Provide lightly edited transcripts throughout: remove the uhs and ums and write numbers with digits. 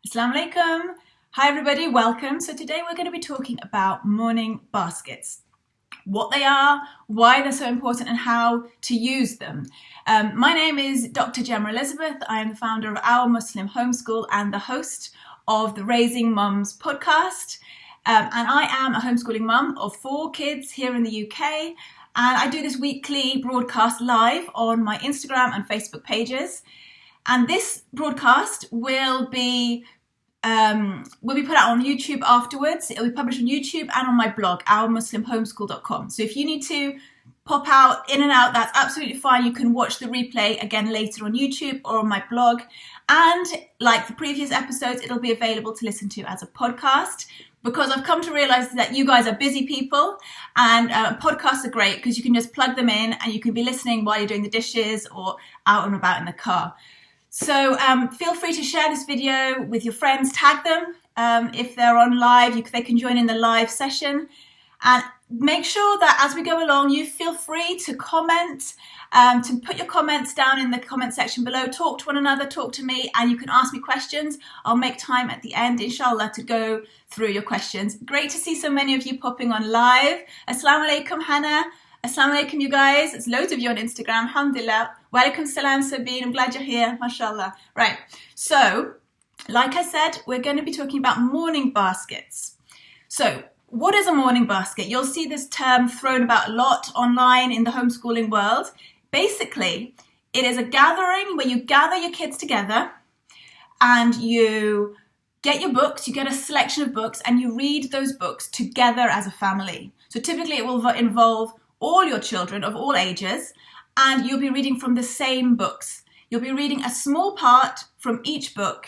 Assalamu alaikum. Hi everybody, welcome. So today we're going to be talking about morning baskets. What they are, why they're so important and how to use them. My name is Dr. Gemma Elizabeth. I am the founder of Our Muslim Homeschool and the host of the Raising Mums podcast. And I am a homeschooling mum of 4 kids here in the UK. And I do this weekly broadcast live on my Instagram and Facebook pages. And this broadcast will be put out on YouTube afterwards. It'll be published on YouTube and on my blog, ourmuslimhomeschool.com. So if you need to pop out, in and out, that's absolutely fine. You can watch the replay again later on YouTube or on my blog. And like the previous episodes, it'll be available to listen to as a podcast, because I've come to realize that you guys are busy people, and podcasts are great because you can just plug them in and you can be listening while you're doing the dishes or out and about in the car. So feel free to share this video with your friends, tag them if they're on live, they can join in the live session. And make sure that as we go along, you feel free to comment, to put your comments down in the comment section below, talk to one another, talk to me, and you can ask me questions. I'll make time at the end, inshallah, to go through your questions. Great to see so many of you popping on live. Assalamu alaikum, Hannah. Assalamu alaikum, you guys. There's loads of you on Instagram. Alhamdulillah. Wa alaikum salam, Sabine. I'm glad you're here. MashaAllah. Right. So, like I said, we're going to be talking about morning baskets. So, what is a morning basket? You'll see this term thrown about a lot online in the homeschooling world. Basically, it is a gathering where you gather your kids together and you get your books, you get a selection of books, and you read those books together as a family. So typically it will involve all your children of all ages, and you'll be reading from the same books. You'll be reading a small part from each book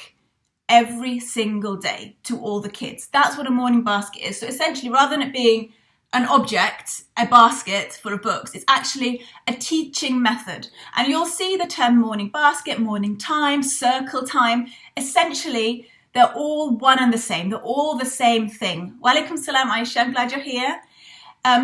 every single day to all the kids. That's what a morning basket is. So essentially, rather than it being an object, a basket full of books, it's actually a teaching method. And you'll see the term morning basket, morning time, circle time. Essentially, they're all one and the same. They're all the same thing. Wa alaikum salam, Aisha. I'm glad you're here.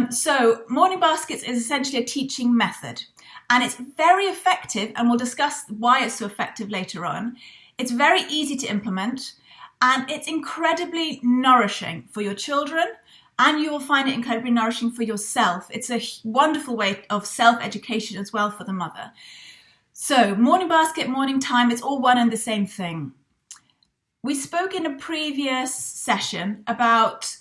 So morning baskets is essentially a teaching method, and it's very effective, and we'll discuss why it's so effective later on. It's very easy to implement, and it's incredibly nourishing for your children, and you will find it incredibly nourishing for yourself. It's a wonderful way of self-education as well for the mother. So morning basket, morning time, it's all one and the same thing. We spoke in a previous session about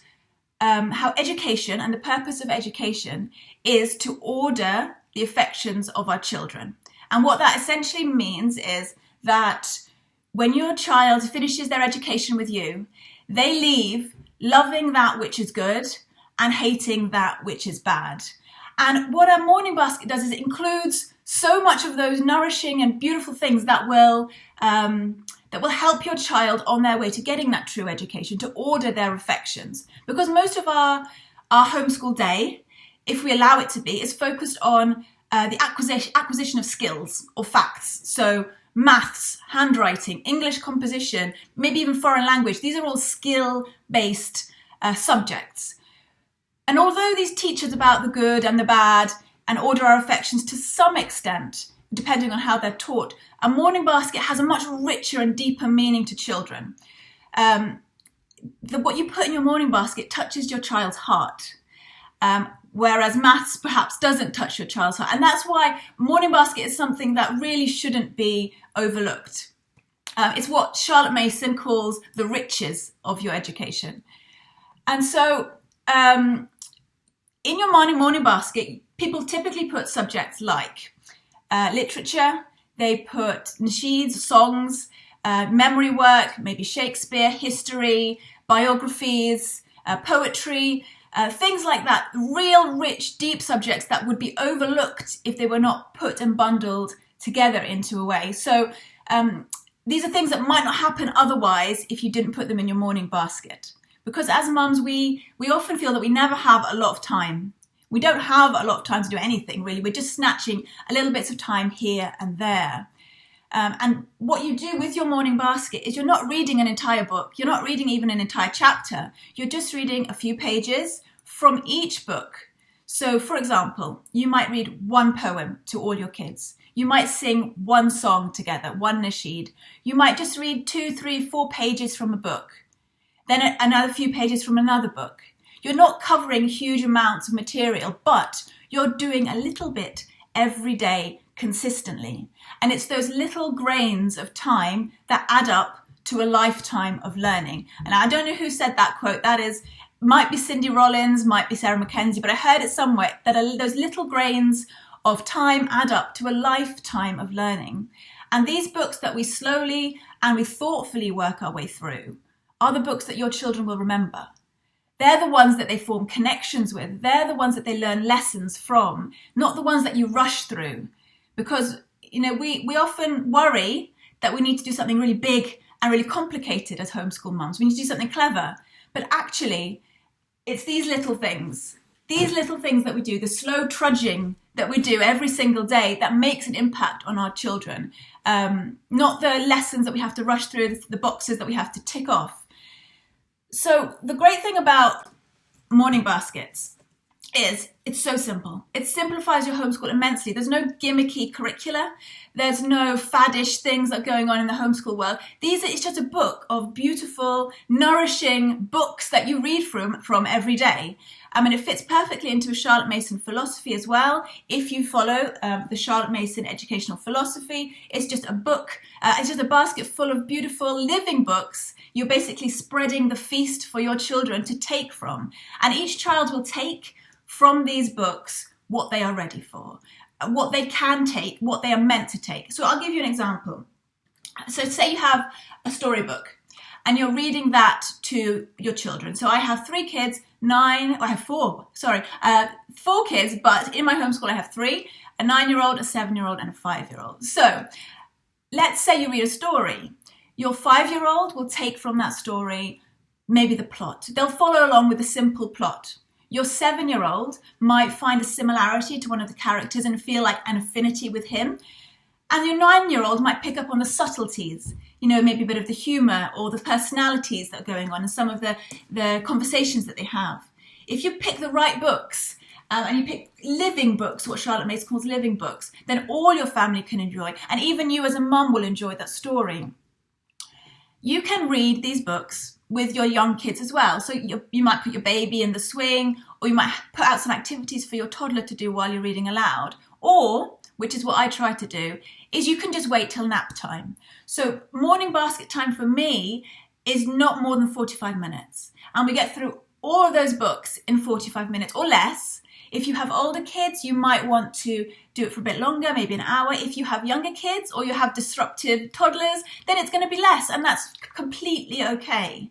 how education and the purpose of education is to order the affections of our children. And what that essentially means is that when your child finishes their education with you, they leave loving that which is good and hating that which is bad. And what a morning basket does is it includes so much of those nourishing and beautiful things that will help your child on their way to getting that true education, to order their affections. Because most of our homeschool day, if we allow it to be, is focused on the acquisition of skills or facts. So maths, handwriting, English composition, maybe even foreign language. These are all skill-based subjects. And although these teach us about the good and the bad and order our affections to some extent, depending on how they're taught, a morning basket has a much richer and deeper meaning to children. What you put in your morning basket touches your child's heart, whereas maths perhaps doesn't touch your child's heart. And that's why morning basket is something that really shouldn't be overlooked. It's what Charlotte Mason calls the riches of your education. And so in your morning basket, people typically put subjects like literature, they put nasheeds, songs, memory work, maybe Shakespeare, history, biographies, poetry, things like that. Real rich, deep subjects that would be overlooked if they were not put and bundled together into a way. So these are things that might not happen otherwise if you didn't put them in your morning basket. Because as mums, we often feel that we never have a lot of time. We don't have a lot of time to do anything, really. We're just snatching a little bits of time here and there. And what you do with your morning basket is you're not reading an entire book. You're not reading even an entire chapter. You're just reading a few pages from each book. So, for example, you might read one poem to all your kids. You might sing one song together, one nasheed. You might just read 2, 3, 4 pages from a book, then another few pages from another book. You're not covering huge amounts of material, but you're doing a little bit every day consistently. And it's those little grains of time that add up to a lifetime of learning. And I don't know who said that quote. That is, might be Cindy Rollins, might be Sarah Mackenzie, but I heard it somewhere that those little grains of time add up to a lifetime of learning. And these books that we slowly and we thoughtfully work our way through are the books that your children will remember. They're the ones that they form connections with. They're the ones that they learn lessons from, not the ones that you rush through. Because, we often worry that we need to do something really big and really complicated as homeschool mums. We need to do something clever. But actually, it's these little things that we do, the slow trudging that we do every single day that makes an impact on our children. Not the lessons that we have to rush through, the boxes that we have to tick off. So the great thing about morning baskets is it's so simple. It simplifies your homeschool immensely. There's no gimmicky curricula. There's no faddish things that are going on in the homeschool world. It's just a book of beautiful, nourishing books that you read from every day. It fits perfectly into a Charlotte Mason philosophy as well. If you follow the Charlotte Mason educational philosophy, it's just a book. It's just a basket full of beautiful living books. You're basically spreading the feast for your children to take from. And each child will take from these books what they are ready for, what they can take, what they are meant to take. So I'll give you an example. So say you have a storybook and you're reading that to your children. So I have 3 kids, 4 kids, but in my homeschool I have 3, a 9-year-old, a 7-year-old, and a 5-year-old. So let's say you read a story. Your 5-year-old will take from that story maybe the plot. They'll follow along with the simple plot. Your 7-year-old might find a similarity to one of the characters and feel like an affinity with him. And your 9-year-old might pick up on the subtleties, maybe a bit of the humor or the personalities that are going on and some of the conversations that they have. If you pick the right books and you pick living books, what Charlotte Mason calls living books, then all your family can enjoy. And even you as a mum will enjoy that story. You can read these books with your young kids as well. So you might put your baby in the swing, or you might put out some activities for your toddler to do while you're reading aloud. Or, which is what I try to do, is you can just wait till nap time. So morning basket time for me is not more than 45 minutes. And we get through all of those books in 45 minutes or less. If you have older kids, you might want to do it for a bit longer, maybe an hour. If you have younger kids or you have disruptive toddlers, then it's going to be less, and that's completely okay.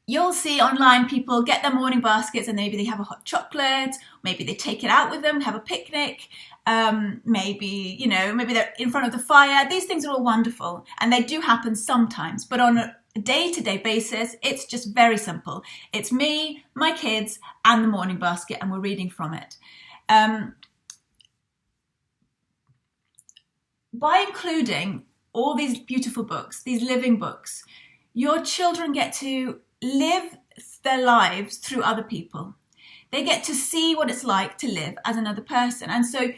You'll see online people get their morning baskets and maybe they have a hot chocolate, maybe they take it out with them, have a picnic, maybe they're in front of the fire. These things are all wonderful and they do happen sometimes, but on a day-to-day basis, it's just very simple. It's me, my kids, and the morning basket, and we're reading from it. By including all these beautiful books, these living books, your children get to live their lives through other people. They get to see what it's like to live as another person. And so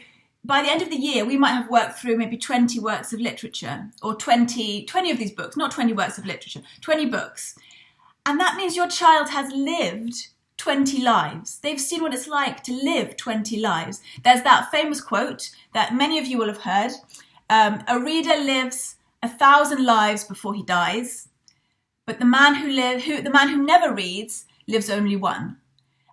by the end of the year, we might have worked through maybe 20 works of literature, or 20 of these books, not 20 works of literature, 20 books. And that means your child has lived 20 lives. They've seen what it's like to live 20 lives. There's that famous quote that many of you will have heard. A reader lives 1,000 lives before he dies, but the man who never reads lives only one.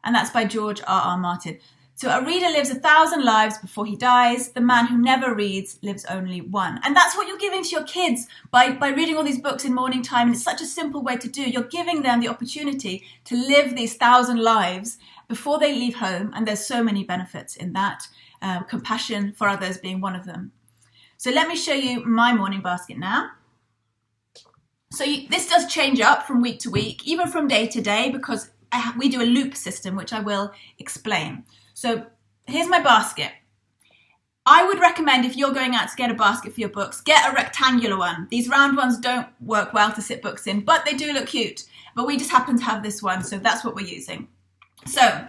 And that's by George R.R. Martin. So a reader lives 1,000 lives before he dies. The man who never reads lives only one. And that's what you're giving to your kids by reading all these books in morning time. And it's such a simple way to do. You're giving them the opportunity to live these 1,000 lives before they leave home. And there's so many benefits in that, compassion for others being one of them. So let me show you my morning basket now. So this does change up from week to week, even from day to day, because we do a loop system, which I will explain. So here's my basket. I would recommend, if you're going out to get a basket for your books, get a rectangular one. These round ones don't work well to sit books in, but they do look cute. But we just happen to have this one, so that's what we're using. So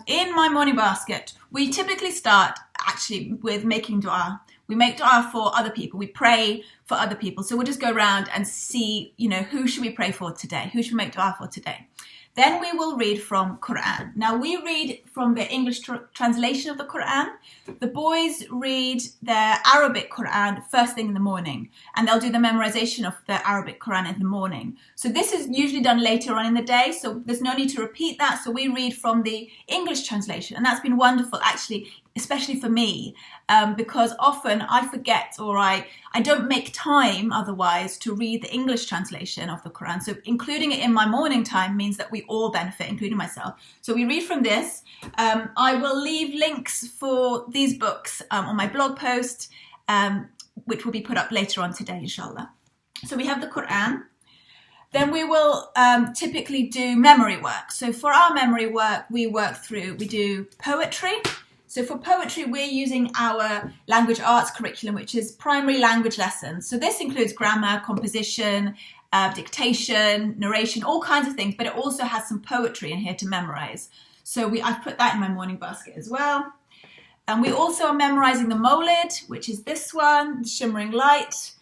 in my morning basket, we typically start actually with making dua. We make dua for other people. We pray for other people. So we'll just go around and see, who should we pray for today? Who should we make dua for today? Then we will read from Quran. Now we read from the English translation of the Quran. The boys read their Arabic Quran first thing in the morning, and they'll do the memorization of the Arabic Quran in the morning. So this is usually done later on in the day, so there's no need to repeat that. So we read from the English translation, and that's been wonderful, actually, especially for me, because often I forget or I don't make time otherwise to read the English translation of the Quran. So including it in my morning time means that we all benefit, including myself. So we read from this. I will leave links for these books on my blog post, which will be put up later on today, inshallah. So we have the Quran. Then we will typically do memory work. So for our memory work, we do poetry. So for poetry, we're using our language arts curriculum, which is primary language lessons. So this includes grammar, composition, dictation, narration, all kinds of things, but it also has some poetry in here to memorize. So I've put that in my morning basket as well. And we also are memorizing the Mawlid, which is this one, the Shimmering Light.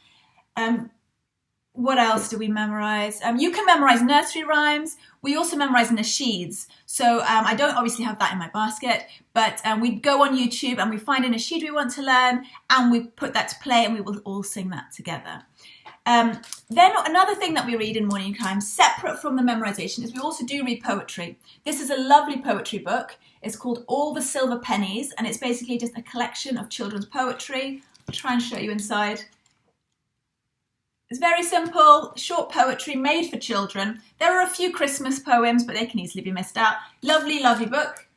What else do we memorize? You can memorize nursery rhymes. We also memorize nasheeds. So I don't obviously have that in my basket, but we go on YouTube and we find a nasheed we want to learn and we put that to play and we will all sing that together. Then another thing that we read in morning time, separate from the memorization, is we also do read poetry. This is a lovely poetry book. It's called All the Silver Pennies, and it's basically just a collection of children's poetry. I'll try and show you inside. It's very simple, short poetry made for children. There are a few Christmas poems, but they can easily be missed out. Lovely, lovely book.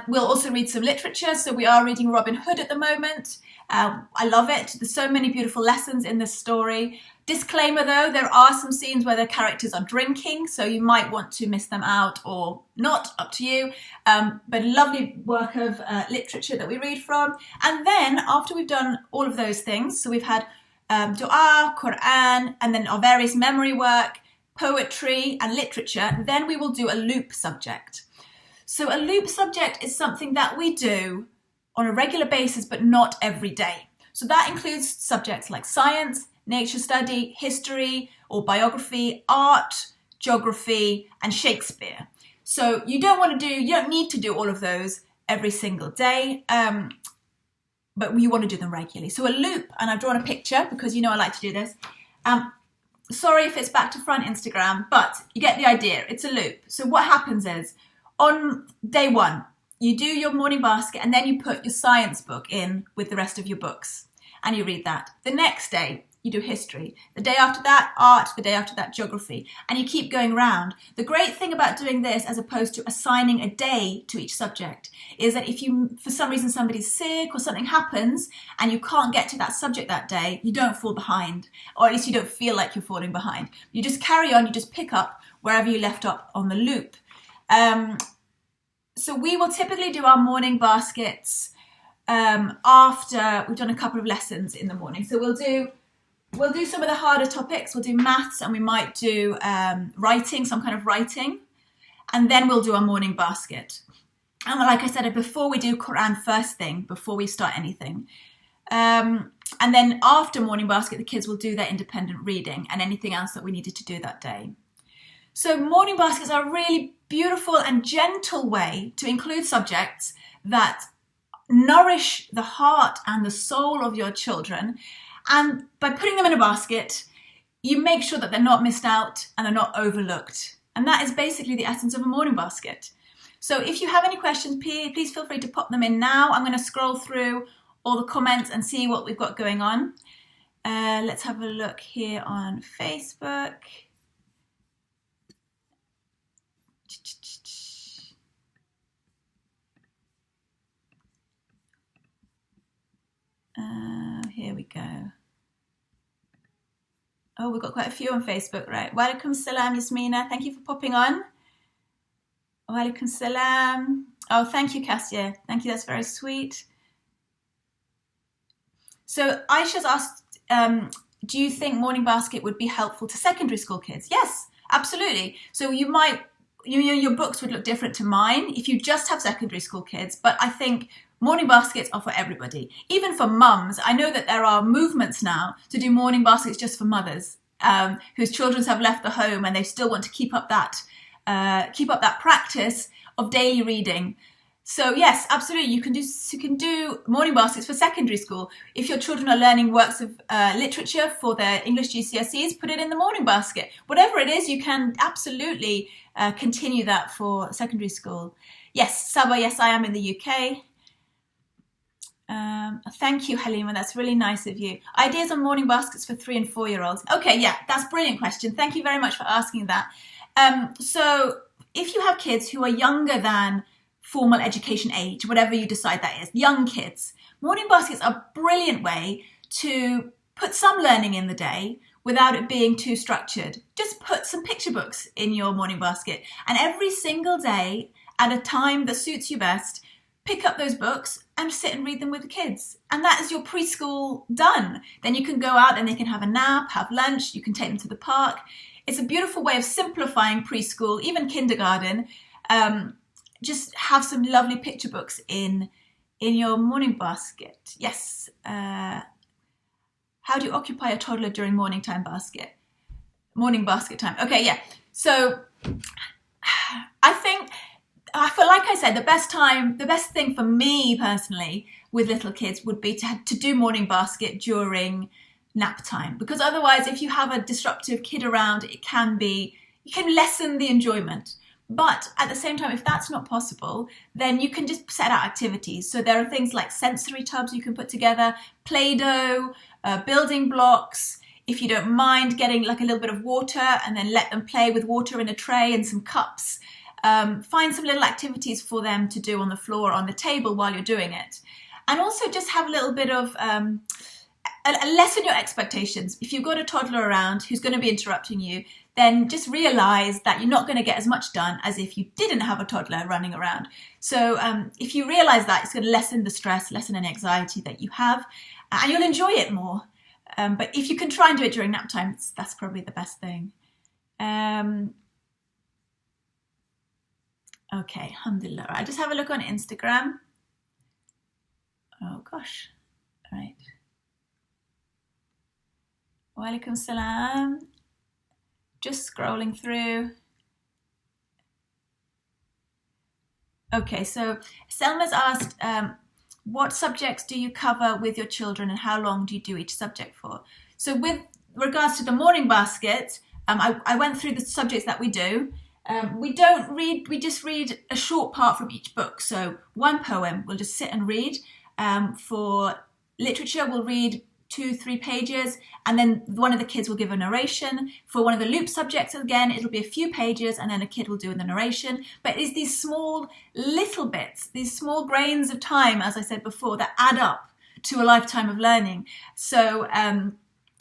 We'll also read some literature. So we are reading Robin Hood at the moment. I love it. There's so many beautiful lessons in this story. Disclaimer though, there are some scenes where the characters are drinking, so you might want to miss them out or not, up to you. But a lovely work of literature that we read from. And then after we've done all of those things, so we've had dua, Quran, and then our various memory work, poetry and literature, then we will do a loop subject. So a loop subject is something that we do on a regular basis, but not every day. So that includes subjects like science, nature study, history or biography, art, geography, and Shakespeare. So you don't need to do all of those every single day. But you want to do them regularly. So a loop, and I've drawn a picture because I like to do this. Sorry if it's back to front Instagram, but you get the idea. It's a loop. So what happens is, on day one, you do your morning basket and then you put your science book in with the rest of your books and you read that. The next day, you do history. The day after that, art. The day after that, geography. And you keep going round. The great thing about doing this, as opposed to assigning a day to each subject, is that if for some reason somebody's sick or something happens and you can't get to that subject that day, you don't fall behind, or at least you don't feel like you're falling behind. You just carry on, you just pick up wherever you left up on the loop. So we will typically do our morning baskets after we've done a couple of lessons in the morning. So we'll do some of the harder topics. We'll do maths and we might do writing, some kind of writing. And then we'll do our morning basket. And like I said, before we do Quran first thing, before we start anything. And then after morning basket, the kids will do their independent reading and anything else that we needed to do that day. So morning baskets are a really beautiful and gentle way to include subjects that nourish the heart and the soul of your children. And by putting them in a basket, you make sure that they're not missed out and they're not overlooked. And that is basically the essence of a morning basket. So if you have any questions, please feel free to pop them in now. I'm going to scroll through all the comments and see what we've got going on. Let's have a look here on Facebook. Here we go. Oh, we've got quite a few on Facebook, right? Walaikum salam, Yasmina. Thank you for popping on. Walaikum salam. Oh, thank you, Cassia. Thank you, that's very sweet. So Aisha's asked, do you think morning basket would be helpful to secondary school kids? Yes, absolutely. So you might, your books would look different to mine if you just have secondary school kids, but I think morning baskets are for everybody, even for mums. I know that there are movements now to do morning baskets just for mothers whose children have left the home and they still want to keep up that practice of daily reading. So yes, absolutely, you can do morning baskets for secondary school. If your children are learning works of literature for their English GCSEs, put it in the morning basket. Whatever it is, you can absolutely continue that for secondary school. Yes, Saba, yes, I am in the UK. Thank you, Halima. That's really nice of you. Ideas on morning baskets for 3 and 4-year-olds. Okay, yeah, that's a brilliant question. Thank you very much for asking that. So if you have kids who are younger than formal education age, whatever you decide that is, young kids, morning baskets are a brilliant way to put some learning in the day without it being too structured. Just put some picture books in your morning basket, and every single day at a time that suits you best, pick up those books and sit and read them with the kids. And that is your preschool done. Then you can go out and they can have a nap, have lunch, you can take them to the park. It's a beautiful way of simplifying preschool, even kindergarten. Just have some lovely picture books in your morning basket. Yes. How do you occupy a toddler during morning basket time? Okay, yeah. So I think, like I said, the best thing for me personally with little kids would be to do morning basket during nap time, because otherwise, if you have a disruptive kid around, you can lessen the enjoyment. But at the same time, if that's not possible, then you can just set out activities. So there are things like sensory tubs you can put together, Play-Doh, building blocks. If you don't mind getting like a little bit of water and then let them play with water in a tray and some cups. Find some little activities for them to do on the floor or on the table while you're doing it. And also just have a little bit of lessen your expectations. If you've got a toddler around who's going to be interrupting you, then just realize that you're not going to get as much done as if you didn't have a toddler running around. So if you realize that, it's going to lessen the stress, lessen any anxiety that you have, and you'll enjoy it more. But if you can try and do it during nap time, that's probably the best thing. Okay, alhamdulillah. I just have a look on Instagram. Oh gosh, all right. Wa alaikum salam. Just scrolling through. Okay, so Selma's asked, what subjects do you cover with your children and how long do you do each subject for? So with regards to the morning basket, I went through the subjects that we do. We don't read, we just read a short part from each book. So one poem, we'll just sit and read. For literature, we'll read 2-3 pages, and then one of the kids will give a narration. For one of the loop subjects, again, it'll be a few pages, and then a kid will do the narration. But it's these small little bits, these small grains of time, as I said before, that add up to a lifetime of learning. So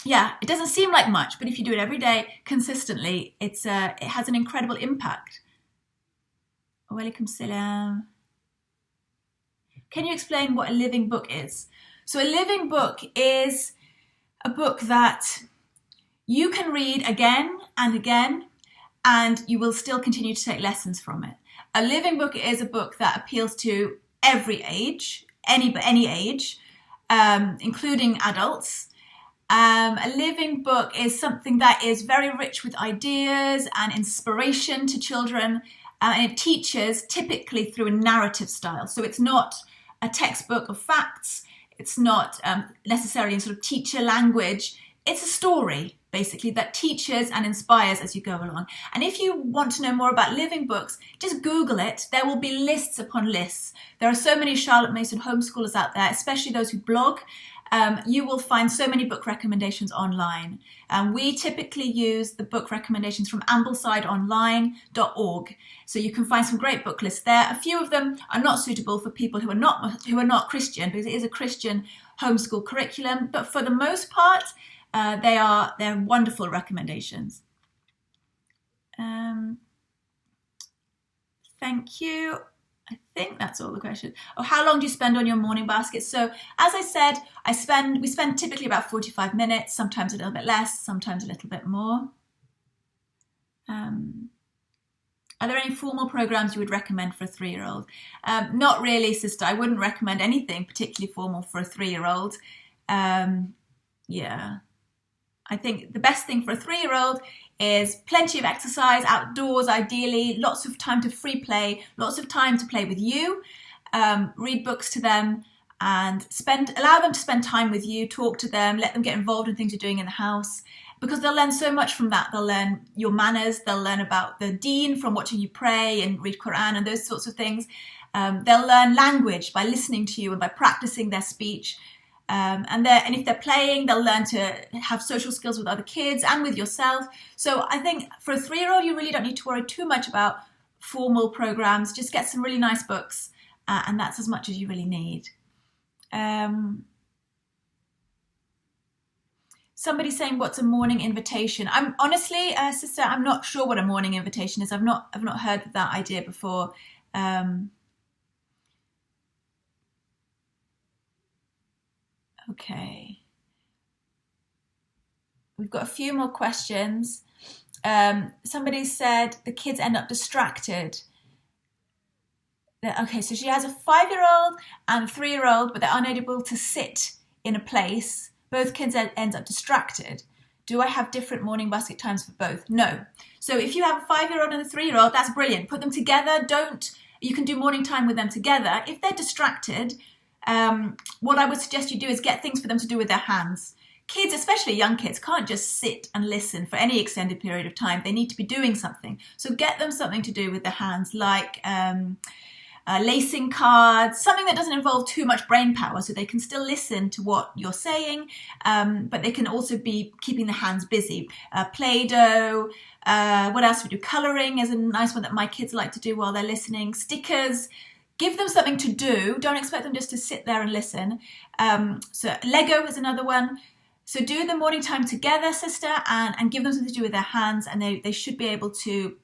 yeah, it doesn't seem like much, but if you do it every day consistently, it has an incredible impact. Wa alaikum salam. Can you explain what a living book is? So a living book is a book that you can read again and again, and you will still continue to take lessons from it. A living book is a book that appeals to every age, any age, including adults. A living book is something that is very rich with ideas and inspiration to children, and it teaches typically through a narrative style. So it's not a textbook of facts. It's not necessarily in sort of teacher language. It's a story, basically, that teaches and inspires as you go along. And if you want to know more about living books, just Google it. There will be lists upon lists. There are so many Charlotte Mason homeschoolers out there, especially those who blog. You will find so many book recommendations online. We typically use the book recommendations from amblesideonline.org. So you can find some great book lists there. A few of them are not suitable for people who are not Christian, because it is a Christian homeschool curriculum. But for the most part, they're wonderful recommendations. Thank you. I think that's all the questions. Oh, how long do you spend on your morning basket? So as I said, we spend typically about 45 minutes, sometimes a little bit less, sometimes a little bit more. Are there any formal programs you would recommend for a 3-year-old? Not really, sister. I wouldn't recommend anything particularly formal for a 3-year-old. Yeah. I think the best thing for a 3-year-old is plenty of exercise outdoors, ideally, lots of time to free play, lots of time to play with you, read books to them, and allow them to spend time with you, talk to them, let them get involved in things you're doing in the house, because they'll learn so much from that. They'll learn your manners, they'll learn about the deen from watching you pray and read Quran and those sorts of things. They'll learn language by listening to you and by practicing their speech. And if they're playing, they'll learn to have social skills with other kids and with yourself. So I think for a 3-year-old, you really don't need to worry too much about formal programs. Just get some really nice books, and that's as much as you really need. Somebody's saying, what's a morning invitation? I'm honestly, sister, I'm not sure what a morning invitation is. I've not heard of that idea before. Okay. We've got a few more questions. Somebody said the kids end up distracted. Okay, so she has a 5-year-old and a 3-year-old, but they're unable to sit in a place. Both kids end up distracted. Do I have different morning basket times for both? No. So if you have a 5-year-old and a 3-year-old, that's brilliant. Put them together. You can do morning time with them together. If they're distracted, what I would suggest you do is get things for them to do with their hands. Kids, especially young kids, can't just sit and listen for any extended period of time. They need to be doing something. So get them something to do with their hands, like lacing cards, something that doesn't involve too much brain power, so they can still listen to what you're saying, but they can also be keeping their hands busy. Play-Doh, what else we do? Colouring is a nice one that my kids like to do while they're listening. Stickers. Give them something to do. Don't expect them just to sit there and listen. So Lego is another one. So do the morning time together, sister, and give them something to do with their hands, and they should be able to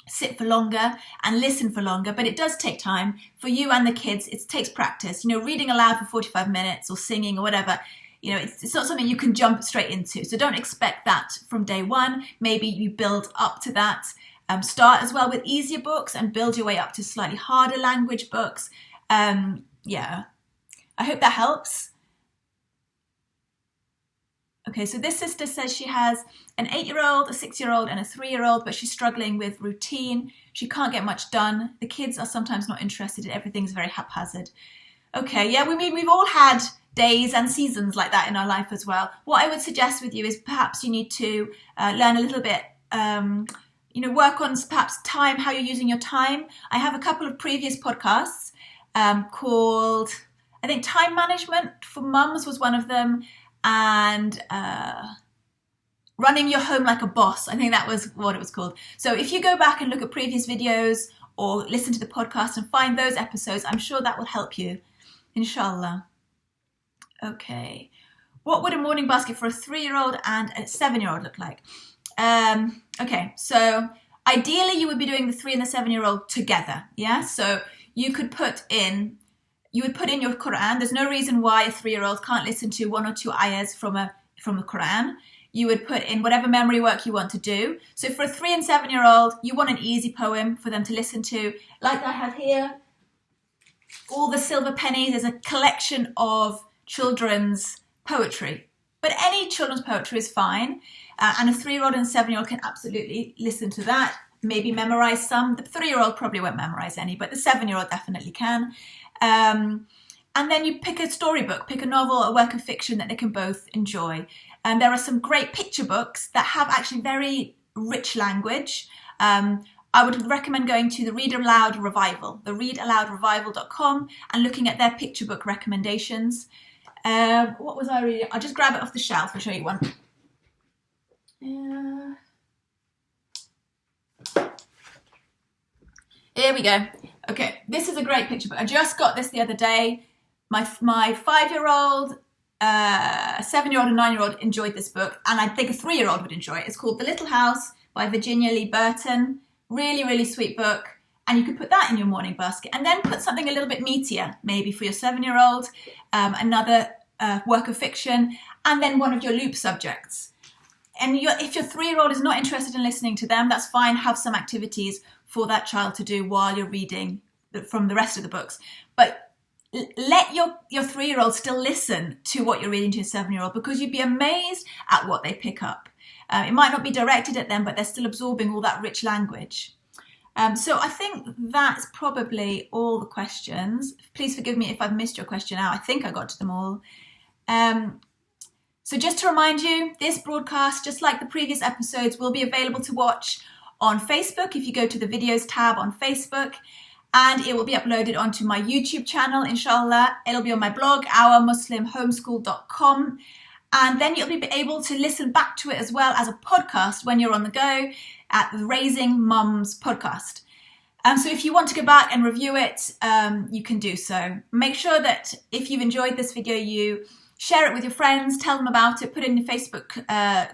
sit for longer and listen for longer. But it does take time for you and the kids. It takes practice. Reading aloud for 45 minutes or singing or whatever, it's not something you can jump straight into. So don't expect that from day one. Maybe you build up to that. Start as well with easier books and build your way up to slightly harder language books. Yeah, I hope that helps. Okay, so this sister says she has an 8-year-old, a 6-year-old, and a 3-year-old, but she's struggling with routine. She can't get much done. The kids are sometimes not interested. Everything's very haphazard. Okay, yeah, we've all had days and seasons like that in our life as well. What I would suggest with you is perhaps you need to learn a little bit, work on perhaps time, how you're using your time. I have a couple of previous podcasts called, I think, Time Management for Mums was one of them, and Running Your Home Like a Boss. I think that was what it was called. So if you go back and look at previous videos or listen to the podcast and find those episodes, I'm sure that will help you, inshallah. Okay. What would a morning basket for a 3-year-old and a 7-year-old look like? Okay, so ideally you would be doing the 3 and the 7-year-old together, yeah? So you would put in your Quran. There's no reason why a 3-year-old can't listen to 1 or 2 ayahs from the Quran. You would put in whatever memory work you want to do. So for a 3 and 7-year-old, you want an easy poem for them to listen to. Like I have here, All the Silver Pennies is a collection of children's poetry. But any children's poetry is fine. And a 3-year-old and a 7-year-old can absolutely listen to that. Maybe memorize some. The 3-year-old probably won't memorize any, but the 7-year-old definitely can. And then you pick a storybook, pick a novel, a work of fiction that they can both enjoy. And there are some great picture books that have actually very rich language. I would recommend going to the Read Aloud Revival, the readaloudrevival.com, and looking at their picture book recommendations. What was I reading? I'll just grab it off the shelf and show you one. Here we go. Okay, this is a great picture book. I just got this the other day. My 5-year-old, 7-year-old and 9-year-old enjoyed this book, and I think a 3-year-old would enjoy it. It's called The Little House by Virginia Lee Burton. Really, really sweet book. And you could put that in your morning basket, and then put something a little bit meatier, maybe for your 7-year-old, another work of fiction, and then one of your loop subjects. And if your 3-year-old is not interested in listening to them, that's fine. Have some activities. for that child to do while you're reading from the rest of the books. But let your 3-year-old still listen to what you're reading to your 7-year-old, because you'd be amazed at what they pick up. It might not be directed at them, but they're still absorbing all that rich language. So I think that's probably all the questions. Please forgive me if I've missed your question out. I think I got to them all. So just to remind you, this broadcast, just like the previous episodes, will be available to watch on Facebook if you go to the videos tab on Facebook, and it will be uploaded onto my YouTube channel, inshallah. It'll be on my blog, ourmuslimhomeschool.com, and then you'll be able to listen back to it as well as a podcast when you're on the go at the Raising Mums podcast. So if you want to go back and review it, you can do so. Make sure that if you've enjoyed this video, you share it with your friends, tell them about it, put it in your Facebook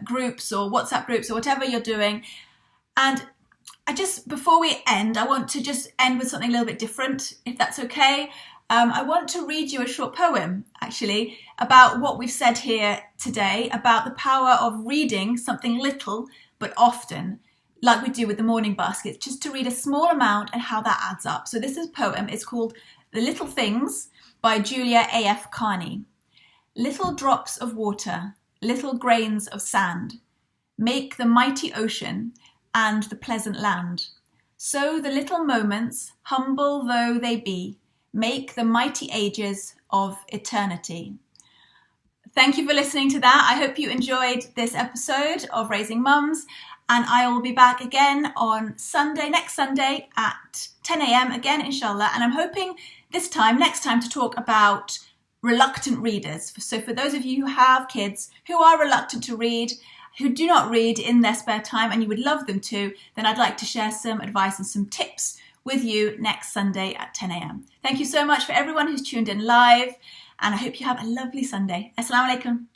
groups or WhatsApp groups or whatever you're doing. And before we end, I want to just end with something a little bit different, if that's okay. I want to read you a short poem, actually, about what we've said here today, about the power of reading something little but often, like we do with the morning baskets, just to read a small amount and how that adds up. So this is a poem. It's called The Little Things by Julia A.F. Carney. Little drops of water, little grains of sand, make the mighty ocean and the pleasant land. So the little moments, humble though they be, make the mighty ages of eternity. Thank you for listening to that. I hope you enjoyed this episode of Raising Mums, and I will be back again on Sunday, next Sunday at 10 a.m. again, inshallah. And I'm hoping next time to talk about reluctant readers. So for those of you who have kids who are reluctant to read, who do not read in their spare time, and you would love them to, then I'd like to share some advice and some tips with you next Sunday at 10 a.m. Thank you so much for everyone who's tuned in live, and I hope you have a lovely Sunday. Assalamu alaikum.